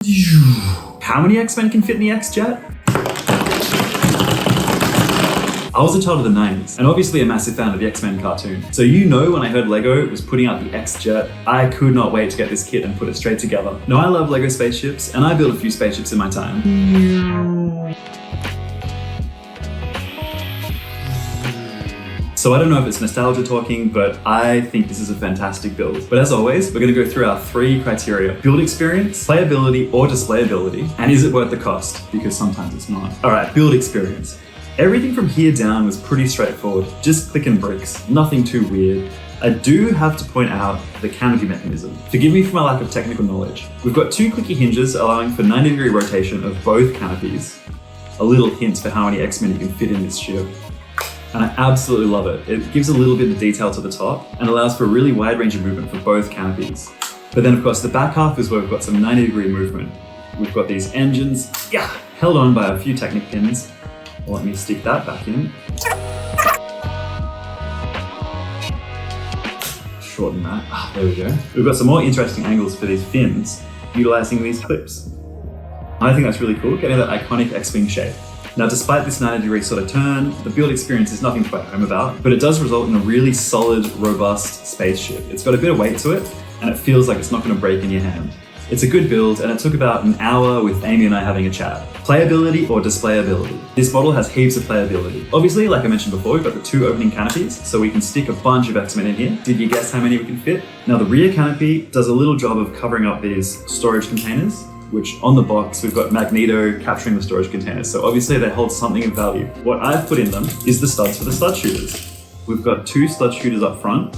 How many X-Men can fit in the X-Jet? I was a child of the 90s, and obviously a massive fan of the X-Men cartoon. So you know when I heard Lego was putting out the X-Jet, I could not wait to get this kit and put it straight together. Now I love Lego spaceships, and I built a few spaceships in my time. So I don't know if it's nostalgia talking, but I think this is a fantastic build. But as always, we're gonna go through our 3 criteria: build experience, playability, or displayability. And is it worth the cost? Because sometimes it's not. All right, build experience. Everything from here down was pretty straightforward, just clicking bricks, nothing too weird. I do have to point out the canopy mechanism. Forgive me for my lack of technical knowledge. We've got 2 clicky hinges allowing for 90-degree rotation of both canopies. A little hint for how many X-Men you can fit in this ship. And I absolutely love it. It gives a little bit of detail to the top and allows for a really wide range of movement for both canopies. But then of course the back half is where we've got some 90-degree movement. We've got these engines, held on by a few Technic pins. Let me stick that back in. Shorten that. There we go. We've got some more interesting angles for these fins, utilizing these clips. I think that's really cool, getting that iconic X-Wing shape. Now, despite this 90-degree sort of turn, the build experience is nothing to write home about, but it does result in a really solid, robust spaceship. It's got a bit of weight to it, and it feels like it's not going to break in your hand. It's a good build, and it took about an hour with Amy and I having a chat. Playability or displayability? This model has heaps of playability. Obviously, like I mentioned before, we've got the 2 opening canopies, so we can stick a bunch of X-Men in here. Did you guess how many we can fit? Now, the rear canopy does a little job of covering up these storage containers, which on the box, we've got Magneto capturing the storage containers. So obviously they hold something of value. What I've put in them is the studs for the stud shooters. We've got 2 stud shooters up front.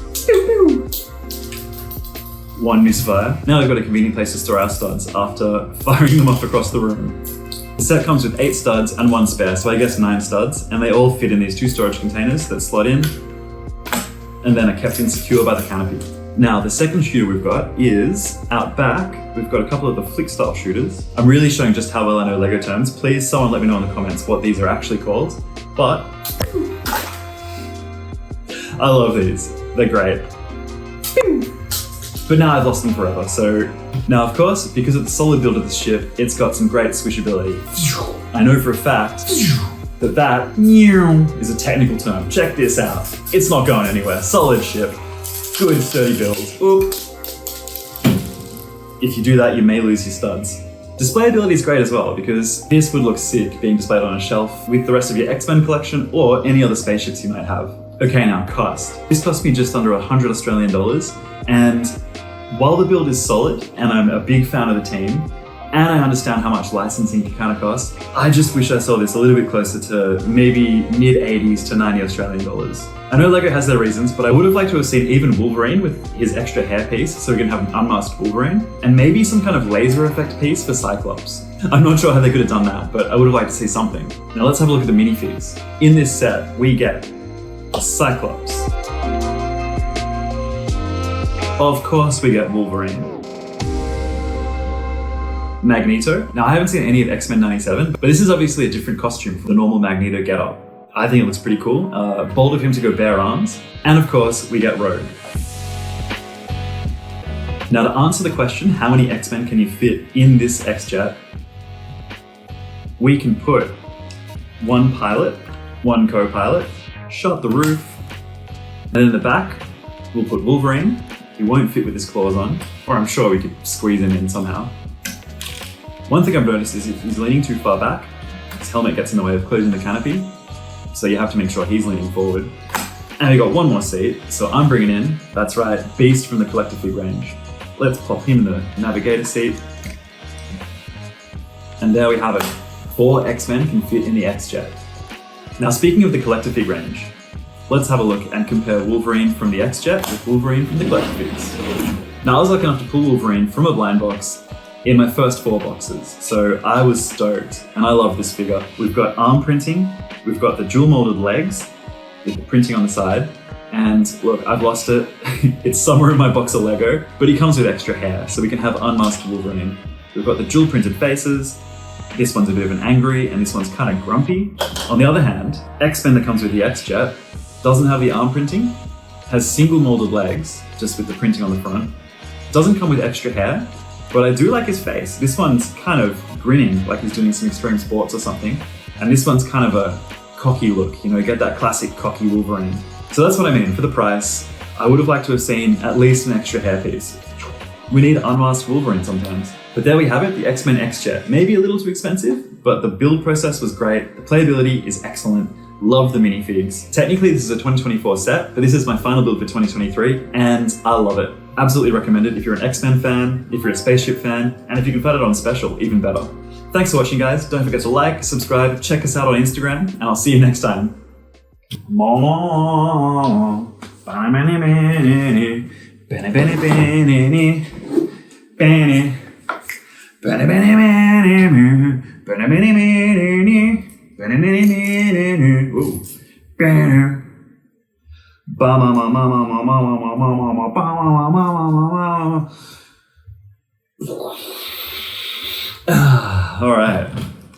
One misfire. Now we've got a convenient place to store our studs after firing them off across the room. The set comes with 8 studs and 1 spare, so I guess 9 studs, and they all fit in these 2 storage containers that slot in and then are kept in secure by the canopy. Now, the second shooter we've got is out back. We've got a couple of the flick style shooters. I'm really showing just how well I know Lego terms. Please, someone let me know in the comments what these are actually called. But I love these. They're great. But now I've lost them forever. So now, of course, because of the solid build of the ship, it's got some great swishability. I know for a fact that is a technical term. Check this out. It's not going anywhere. Solid ship. Good sturdy build. Oop. If you do that, you may lose your studs. Displayability is great as well, because this would look sick being displayed on a shelf with the rest of your X-Men collection or any other spaceships you might have. Okay, now cost. This cost me just under 100 Australian dollars, and while the build is solid, and I'm a big fan of the team, and I understand how much licensing can kind of cost, I just wish I saw this a little bit closer to maybe mid-80s to 90 Australian dollars. I know Lego has their reasons, but I would have liked to have seen even Wolverine with his extra hair piece, so we can have an unmasked Wolverine, and maybe some kind of laser effect piece for Cyclops. I'm not sure how they could have done that, but I would have liked to see something. Now let's have a look at the minifigs. In this set, we get a Cyclops. Of course we get Wolverine. Magneto. Now I haven't seen any of X-Men 97, but this is obviously a different costume from the normal Magneto getup. I think it looks pretty cool. Bold of him to go bare arms. And of course, we get Rogue. Now to answer the question, how many X-Men can you fit in this X-Jet? We can put 1 pilot, 1 co-pilot, shut the roof, and in the back, we'll put Wolverine. He won't fit with his claws on, or I'm sure we could squeeze him in somehow. One thing I've noticed is if he's leaning too far back, his helmet gets in the way of closing the canopy, so you have to make sure he's leaning forward. And we got 1 more seat, so I'm bringing in, that's right, Beast from the Collector Fig range. Let's pop him in the Navigator seat. And there we have it. 4 X-Men can fit in the X-Jet. Now speaking of the Collector Fig range, let's have a look and compare Wolverine from the X-Jet with Wolverine from the Collector Figs. Now I was lucky enough to pull Wolverine from a blind box in my first 4 boxes, so I was stoked, and I love this figure. We've got arm printing, we've got the dual molded legs with the printing on the side, and look, I've lost it. It's somewhere in my box of Lego, but he comes with extra hair, so we can have unmasked Wolverine. We've got the dual printed faces. This one's a bit of an angry, and this one's kind of grumpy. On the other hand, X-Men that comes with the X-Jet doesn't have the arm printing, has single molded legs, just with the printing on the front, doesn't come with extra hair, But I do like his face. This one's kind of grinning like he's doing some extreme sports or something. And this one's kind of a cocky look, you know, get that classic cocky Wolverine. So that's what I mean. For the price, I would have liked to have seen at least an extra hairpiece. We need unmasked Wolverine sometimes. But there we have it, the X-Men X-Jet. Maybe a little too expensive, but the build process was great. The playability is excellent. Love the minifigs. Technically, this is a 2024 set, but this is my final build for 2023, and I love it. Absolutely recommend it if you're an X-Men fan, if you're a spaceship fan, and if you can find it on special, even better. Thanks for watching, guys. Don't forget to like, subscribe, check us out on Instagram, and I'll see you next time. All right.